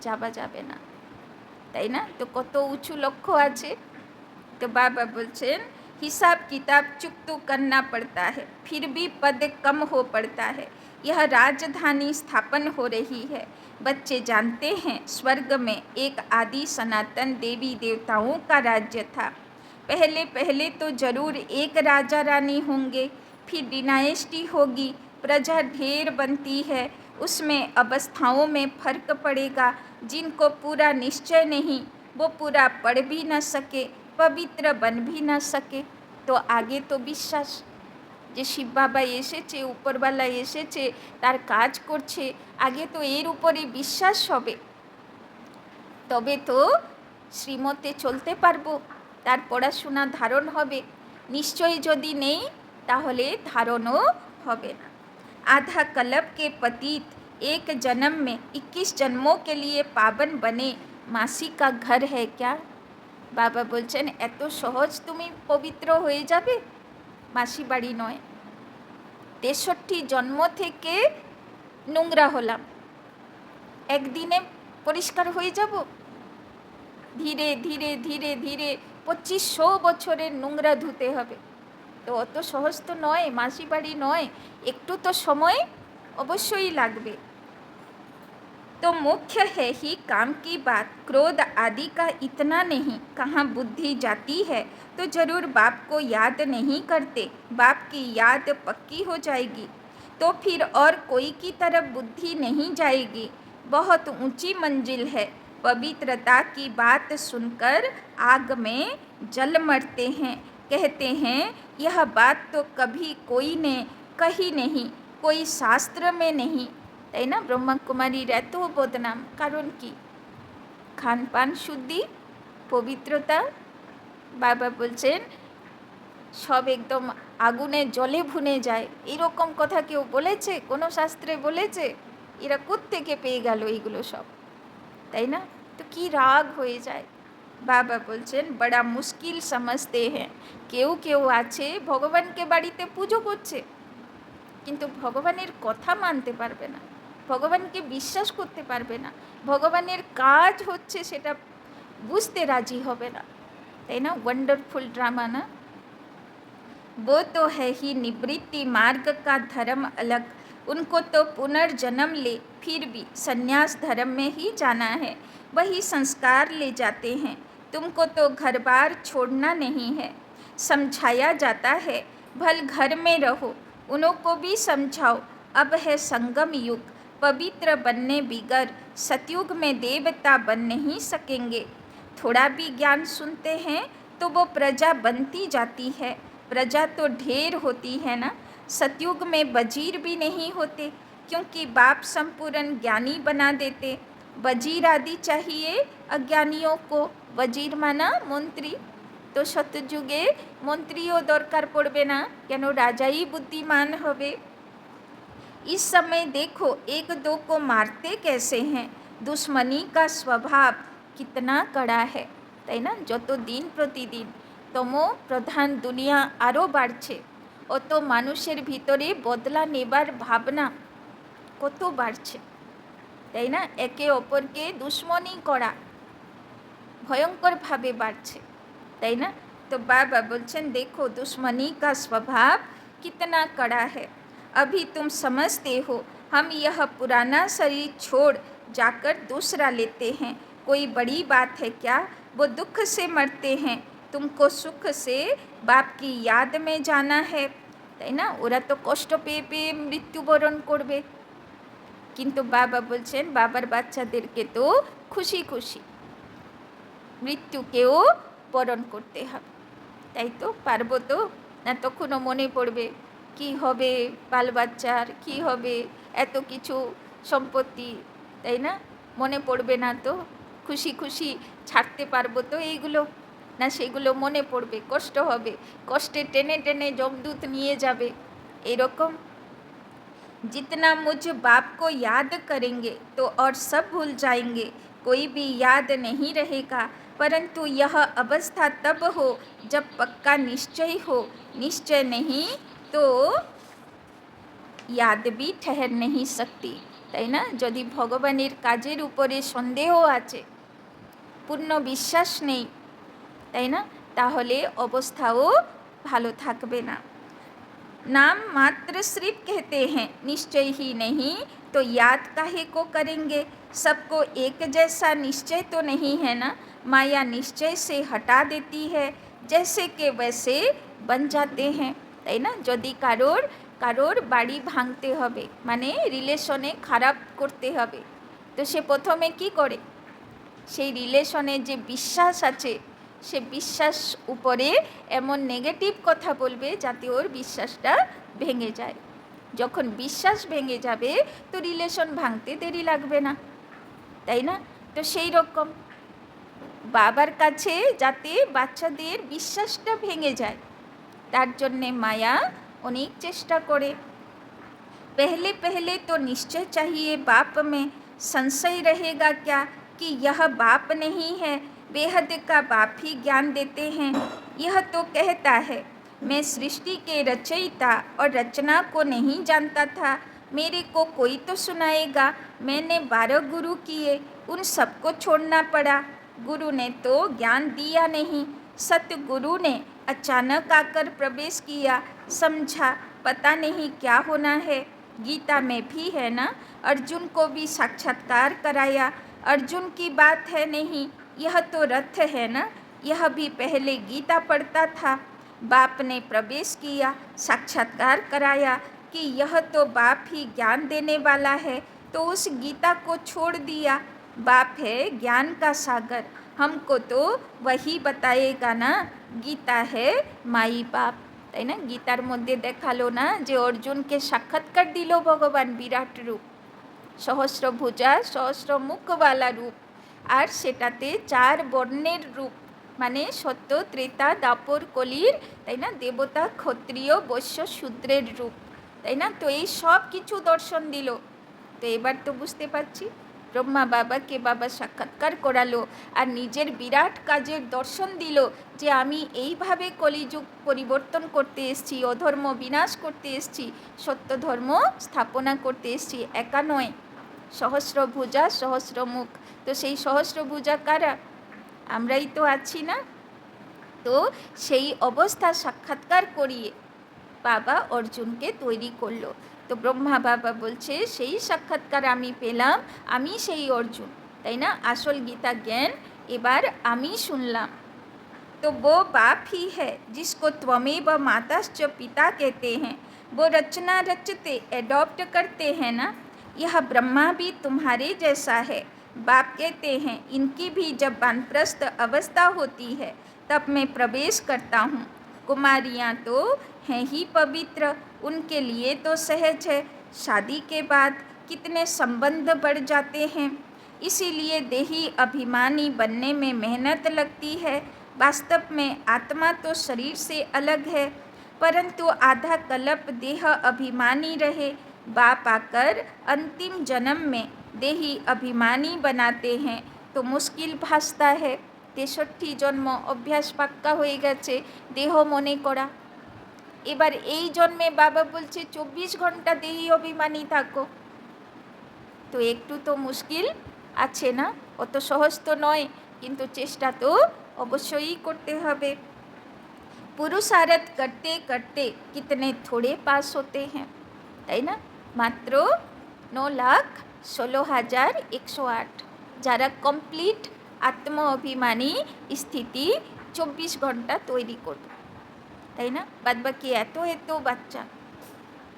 যাওয়া যাবে না, তাই না? তো কত উঁচু লক্ষ্য আছে। तो बाबा बोलছেন हिसाब किताब चुकतो करना पड़ता है, फिर भी पद कम हो पड़ता है। यह राजधानी स्थापन हो रही है। बच्चे जानते हैं स्वर्ग में एक आदि सनातन देवी देवताओं का राज्य था। पहले पहले तो जरूर एक राजा रानी होंगे, फिर डिनाइस्टी होगी, प्रजा ढेर बनती है, उसमें अवस्थाओं में फर्क पड़ेगा। जिनको पूरा निश्चय नहीं वो पूरा पढ़ भी न सके, পবিত্র বন ভি না সকে। তো আগে তো বিশ্বাস যে শিব বাবা এসেছে, উপরওয়ালা এসেছে, তার কাজ করছে, আগে তো এর উপরে বিশ্বাস হবে, তবে তো শ্রীমতে চলতে পারবো, তার পড়াশোনা ধারণ হবে। নিশ্চয়ই যদি নেই তাহলে ধারণও হবে না। आधा कल्प के पतित एक जन्म में 21 जन्मों के लिए पावन बने, मासी का घर है क्या। বাবা বলছেন এত সহজ তুমি পবিত্র হয়ে যাবে? মাসি বাড়ি নয়, 63 জন্ম থেকে নোংরা হলাম, একদিনে পরিষ্কার হয়ে যাব? ধীরে ধীরে ধীরে ধীরে 2500 বছরের নোংরা ধুতে হবে। তো অত সহজ তো নয়, মাসি বাড়ি নয়, একটু তো সময় অবশ্যই লাগবে। तो मुख्य है ही काम की बात, क्रोध आदि का इतना नहीं। कहाँ बुद्धि जाती है तो जरूर बाप को याद नहीं करते, बाप की याद पक्की हो जाएगी तो फिर और कोई की तरफ बुद्धि नहीं जाएगी। बहुत ऊंची मंजिल है। पवित्रता की बात सुनकर आग में जल मरते हैं, कहते हैं यह बात तो कभी कोई ने कही नहीं, कोई शास्त्र में नहीं, তাই না? ব্রহ্মকুমারীর এত বদনাম, কারণ কি? খানপান শুদ্ধি, পবিত্রতা। বাবা বলছেন সব একদম আগুনে জলে ভুনে যায়, এরকম কথা কেউ বলেছে? কোনো শাস্ত্রে বলেছে? এরা কোত্থেকে পেয়ে গেল এইগুলো সব, তাই না? তো কি রাগ হয়ে যায়। বাবা বলছেন বড়া মুশকিল সমঝতে হ্যাঁ। কেউ কেউ আছে ভগবানকে বাড়িতে পুজো করছে, কিন্তু ভগবানের কথা মানতে পারবে না, ভগবানকে বিশ্বাস করতে পারবে না, ভগবানের কাজ হচ্ছে সেটা বুঝতে রাজি হবে না, তাই না? ওয়ান্ডারফুল ড্রামা না? वो तो है ही निवृत्ति मार्ग का धर्म अलग, उनको तो पुनर्जन्म ले फिर भी संन्यास धर्म में ही जाना है, वही संस्कार ले जाते हैं। तुमको तो घर बार छोड़ना नहीं है, समझाया जाता है भल घर में रहो, उनको भी समझाओ। अब है संगम युग, पवित्र बनने बिगर सतयुग में देवता बन नहीं सकेंगे। थोड़ा भी ज्ञान सुनते हैं तो वो प्रजा बनती जाती है, प्रजा तो ढेर होती है ना। सतयुग में वजीर भी नहीं होते, क्योंकि बाप संपूर्ण ज्ञानी बना देते। वजीर आदि चाहिए अज्ञानियों को, वजीर माना मंत्री, তো সত্যযুগে মন্ত্রীও দরকার পড়বে না, কেন রাজাই বুদ্ধিমান হবে। इस समय देखो एक दो को मारते कैसे हैं, दुश्मनी का स्वभाव कितना कड़ा है, তাই না? যত দিন প্রতিদিন তম প্রধান দুনিয়া আরও বাড়ছে, অত মানুষের ভিতরে বদলা নেবার ভাবনা কত বাড়ছে, তাই না? একে অপরকে দুশ্মনী করা ভয়ঙ্করভাবে বাড়ছে, তাই না? তো বাবা বলছেন দেখো दुश्मनी का स्वभाव कितना कड़ा है, अभी तुम समझते हो हम यह पुराना शरीर छोड़ जाकर दूसरा लेते हैं, कोई बड़ी बात है क्या, वो दुख से मरते हैं, तुमको सुख से बाप की याद में जाना है, তাই না? ওরা তো কষ্ট পেয়ে পেয়ে মৃত্যুবরণ করবে, কিন্তু বাবা বলছেন বাবার বাচ্চাদেরকে তো খুশি খুশি মৃত্যুকেও বরণ করতে হবে, তাই তো? পারবো তো না? তখনও মনে পড়বে কি হবে বাল বাচ্চার, কী হবে এত কিছু সম্পত্তি, তাই না? মনে পড়বে না তো? খুশি খুশি ছাড়তে পারবো তো এইগুলো? না, সেগুলো মনে পড়বে, কষ্ট হবে, কষ্টে টেনে টেনে যমদূত নিয়ে যাবে। এরকম जितना मुझ बाप को याद करेंगे तो और सब भूल जाएंगे, कोई भी याद नहीं रहेगा, परंतु यह अवस्था तब हो जब पक्का निश्चय हो, निश्चय नहीं तो याद भी ठहर नहीं सकती, তাই না? যদি ভগবানের কাজের উপরে সন্দেহ আছে, পূর্ণ বিশ্বাস নেই, তাই না, তাহলে অবস্থাও ভালো থাকবে না। नाम मात्र सिर्फ कहते हैं, निश्चय ही नहीं तो याद काहे को करेंगे, सबको एक जैसा निश्चय तो नहीं है ना, माया निश्चय से हटा देती है, जैसे के वैसे बन जाते हैं, তাই না? যদি কারোর বাড়ি ভাঙতে হবে, মানে রিলেশনে খারাপ করতে হবে, তো সে প্রথমে কি করে? সেই রিলেশনে যে বিশ্বাস আছে সে বিশ্বাস উপরে এমন নেগেটিভ কথা বলবে যাতে ওর বিশ্বাসটা ভেঙে যায়। যখন বিশ্বাস ভেঙে যাবে তো রিলেশন ভাঙতে দেরি লাগবে না, তাই না? তো সেই রকম বাবার কাছে যাতে বাচ্চাদের বিশ্বাসটা ভেঙে যায় তার জন্যে মায়া অনেক চেষ্টা করে। पहले पहले तो निश्चय चाहिए बाप में, संशय रहेगा क्या कि यह बाप नहीं है, बेहद का बाप ही ज्ञान देते हैं, यह तो कहता है मैं सृष्टि के रचयिता और रचना को नहीं जानता था, मेरे को कोई तो सुनाएगा, मैंने 12 गुरु किए, उन सबको छोड़ना पड़ा, गुरु ने तो ज्ञान दिया नहीं, सतगुरु ने अचानक आकर प्रवेश किया, समझा पता नहीं क्या होना है। गीता में भी है ना, अर्जुन को भी साक्षात्कार कराया, अर्जुन की बात है नहीं, यह तो रथ है ना, यह भी पहले गीता पढ़ता था, बाप ने प्रवेश किया, साक्षात्कार कराया कि यह तो बाप ही ज्ञान देने वाला है, तो उस गीता को छोड़ दिया, बाप है ज्ञान का सागर, हमको तो वही बताएगा ना, गीता है माई बाप, তাই না? গীতার মধ্যে দেখালো না যে অর্জুনকে সাক্ষাৎকার দিল ভগবান বিরাট রূপ, সহস্র ভুজা সহস্র মুখওয়ালা রূপ, আর সেটাতে 4 বর্ণের রূপ, মানে সত্য ত্রেতা দাপর কলির, তাই না, দেবতা ক্ষত্রিয় বৈশ্য শূদ্রের রূপ, তাই না? তো এই সব কিছু দর্শন দিল। তো এবার তো বুঝতে পারছি ব্রহ্মা বাবাকে বাবা সাক্ষাৎকার করালো আর নিজের বিরাট কাজের দর্শন দিল যে আমি এইভাবে কলিযুগ পরিবর্তন করতে এসেছি, অধর্ম বিনাশ করতে এসেছি, সত্য ধর্ম স্থাপনা করতে এসেছি, একা নয়, সহস্র ভুজা সহস্র মুখ। তো সেই সহস্র ভুজা কারা? আমরাই তো আছি না? তো সেই অবস্থা সাক্ষাৎকার করিয়ে বাবা অর্জুনকে তৈরি করলো। তো ব্রহ্মা বাবা বলছে সেই সাক্ষাৎকার আমি পেলাম, আমি সেই অর্জুন, তাই না? আসল গীতা জ্ঞান এবার আমি শুনলাম। तो वो बाप ही है जिसको त्वमेव माताश्च पिता कहते हैं, वो रचना रचते एडॉप्ट करते हैं ना, यह ब्रह्मा भी तुम्हारे जैसा है, बाप कहते हैं इनकी भी जब वानप्रस्थ अवस्था होती है तब मैं प्रवेश करता हूँ, कुमारियाँ तो हैं ही पवित्र, उनके लिए तो सहज है, शादी के बाद कितने संबंध बढ़ जाते हैं, इसीलिए देही अभिमानी बनने में मेहनत लगती है, वास्तव में आत्मा तो शरीर से अलग है, परंतु आधा कल्प देह अभिमानी रहे। बाप आकर अंतिम जन्म में देही अभिमानी बनाते हैं तो मुश्किल भासता है। 63 जन्म अभ्यास पाक्का হয়ে গেছে দেহ মনে করা। এবার এই জন্মে বাবা বলছে 24 ঘন্টা দেহি অভিমানী থাকো, তো একটু তো মুশকিল আছে না, অত সহজ তো নয়, কিন্তু চেষ্টা তো অবশ্যই করতে হবে। पुरुषार्थ करते करते कितने थोड़े पास होते हैं, তাই না? মাত্র 9,16,108 যারা কমপ্লিট আত্ম অভিমানী স্থিতি 24 ঘন্টা তৈরি করবে, তাই না? বাদ বাকি এত এত বাচ্চা,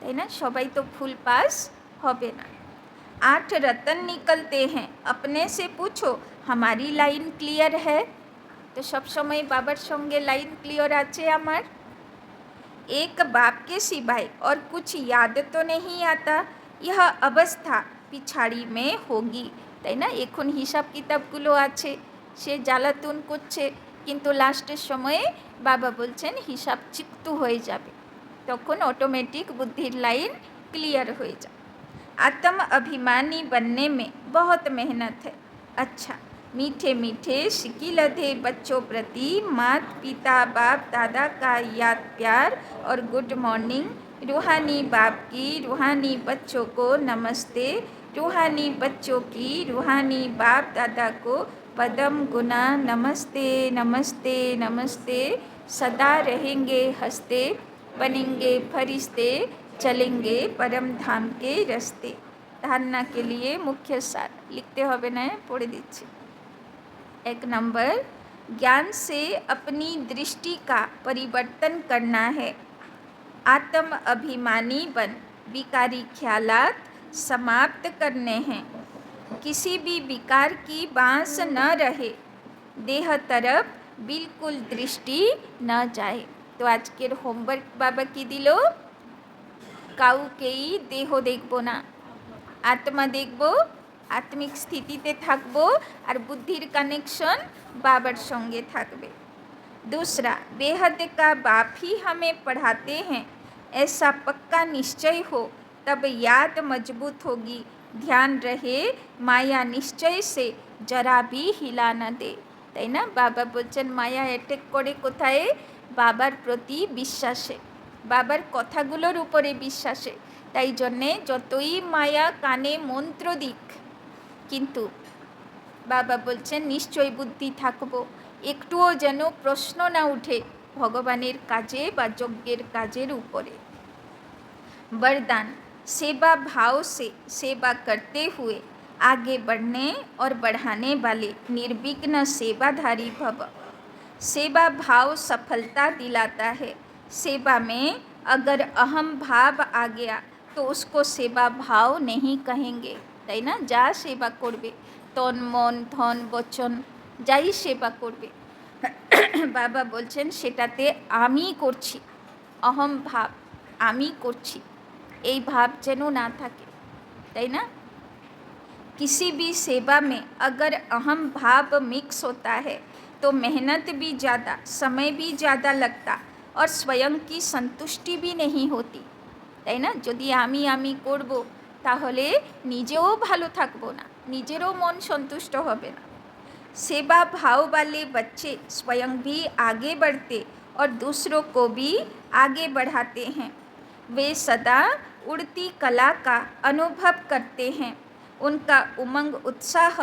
তাই না? সবাই তো ফুল পাস হবে না। 8 रतन निकलते हैं, अपने से पूछो हमारी लाइन क्लियर है? तो सब समय बाबार संगे लाइन क्लियर आछे आमार। एक बाप के सिवाय और कुछ याद तो नहीं आता, यह अवस्था पिछाड़ी में होगी, তাই না? এখন হিসাব কিতাবগুলো আছে, সে জ্বালাতন করছে, কিন্তু লাস্টের সময়ে বাবা বলছেন হিসাব চিকটু হয়ে যাবে, তখন অটোমেটিক বুদ্ধির লাइन क्लियर হয়ে যায়। आत्म अभिमानी बनने में बहुत मेहनत है। अच्छा, मीठे मीठे शिकिलधे बच्चों प्रति मात पिता बाप दादा का याद प्यार और गुड मॉर्निंग। रूहानी बाप की रूहानी बच्चों को नमस्ते, रूहानी बच्चों की रूहानी बाप दादा को पदम गुना नमस्ते नमस्ते नमस्ते। सदा रहेंगे हंसते, बनेंगे फरिश्ते, चलेंगे परम धाम के रास्ते। धारणा के लिए मुख्य सार लिखते হবে না, পড়ে দিচ্ছি। 1 नंबर, ज्ञान से अपनी दृष्टि का परिवर्तन करना है। आत्म अभिमानी बन विकारी ख्यालात समाप्त करने हैं। किसी भी विकार की बांस न रहे, देह तरफ बिल्कुल दृष्टि न जाए। तो আজকের হোমওয়ার্ক বাবা কি দিল? কাউকেই দেহ দেখব না, আত্মা দেখব, आत्मिक स्थितिते থাকবো, আর বুদ্ধির কানেকশন বাবার সঙ্গে থাকবে। दूसरा, बेहद का बाप ही हमें पढ़ाते हैं, ऐसा पक्का निश्चय हो तब याद मजबूत होगी। ध्यान रहे माया निश्चय से जरा भी हिला न दे, তাই না? বাবা বলছেন মায়া অ্যাটাক করে কোথায়? বাবার প্রতি বিশ্বাসে, বাবার কথাগুলোর উপরে বিশ্বাসে। তাই জন্যে যতই মায়া কানে মন্ত্র দিক, কিন্তু বাবা বলছেন নিশ্চয় বুদ্ধি থাকবো, একটুও যেন প্রশ্ন না উঠে ভগবানের কাজে বা যজ্ঞের কাজের উপরে। वरदान, सेवा भाव से सेवा करते हुए आगे बढ़ने और बढ़ाने वाले निर्विघ्न सेवाधारी भव। सेवा भाव सफलता दिलाता है। सेवा में अगर अहम भाव आ गया तो उसको सेवा भाव नहीं कहेंगे, তাই না? যা সেবা করবে, তন মন ধন বচন যাই সেবা করবে, বাবা বলছেন সেটাতে আমি করছি, অহম ভাব, আমি করছি, এই ভাব যেন না থাকে, তাই না? किसी भी सेवा में अगर अहम भाव मिक्स होता है तो मेहनत भी ज़्यादा, समय भी ज़्यादा लगता और स्वयं की संतुष्टि भी नहीं होती, তাই না? যদি আমি করব তাহলে নিজেও ভালো থাকবো না, নিজেরও মন সন্তুষ্ট হবে না। सेवा भाव वाले बच्चे स्वयं भी आगे बढ़ते और दूसरों को भी आगे बढ़ाते हैं। वे सदा उड़ती कला का अनुभव करते हैं। उनका उमंग उत्साह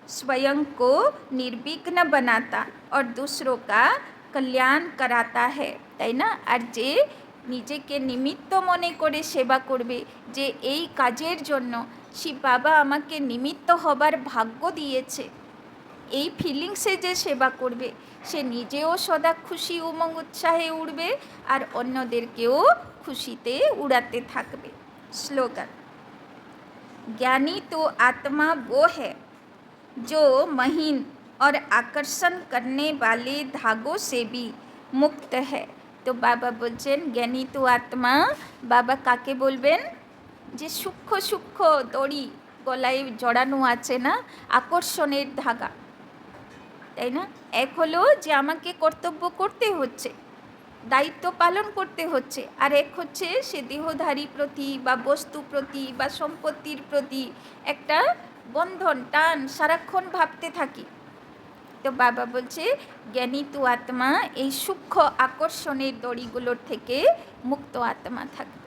स्वयं को निर्विघ्न बनाता और दूसरों का कल्याण कराता है, তাই না? আর যে নিজেকে নিমিত্ত মনে করে সেবা করবে, যে এই কাজের জন্য শিব বাবা আমাকে নিমিত্ত হবার ভাগ্য দিয়েছে, এই ফিলিংসে যে সেবা করবে সে নিজেও সদা খুশি উমং উৎসাহে উড়বে আর অন্যদেরকেও খুশিতে উড়াতে থাকবে। স্লোগান, ज्ञानी तो आत्मा वो है जो महीन और आकर्षण करने वाले धागों से भी मुक्त है। तो बाबा बोलছেন জ্ঞানী তো আত্মা, বাবা কাকে বলবেন? যে সূক্ষ্ম সূক্ষ্ম দড়ি গলায় জড়ানো আছে না, আকর্ষণের ধাগা, তাই না? এক হলো যে আমাকে কর্তব্য করতে হচ্ছে, দায়িত্ব পালন করতে হচ্ছে, আর এক হচ্ছে সে দেহধারী প্রতি বা বস্তু প্রতি বা সম্পত্তির প্রতি একটা বন্ধন, টান, সারাক্ষণ ভাবতে থাকি। তো বাবা বলছে জ্ঞানী তু আত্মা এই সূক্ষ্ম আকর্ষণের দড়িগুলোর থেকে মুক্ত আত্মা থাকবে।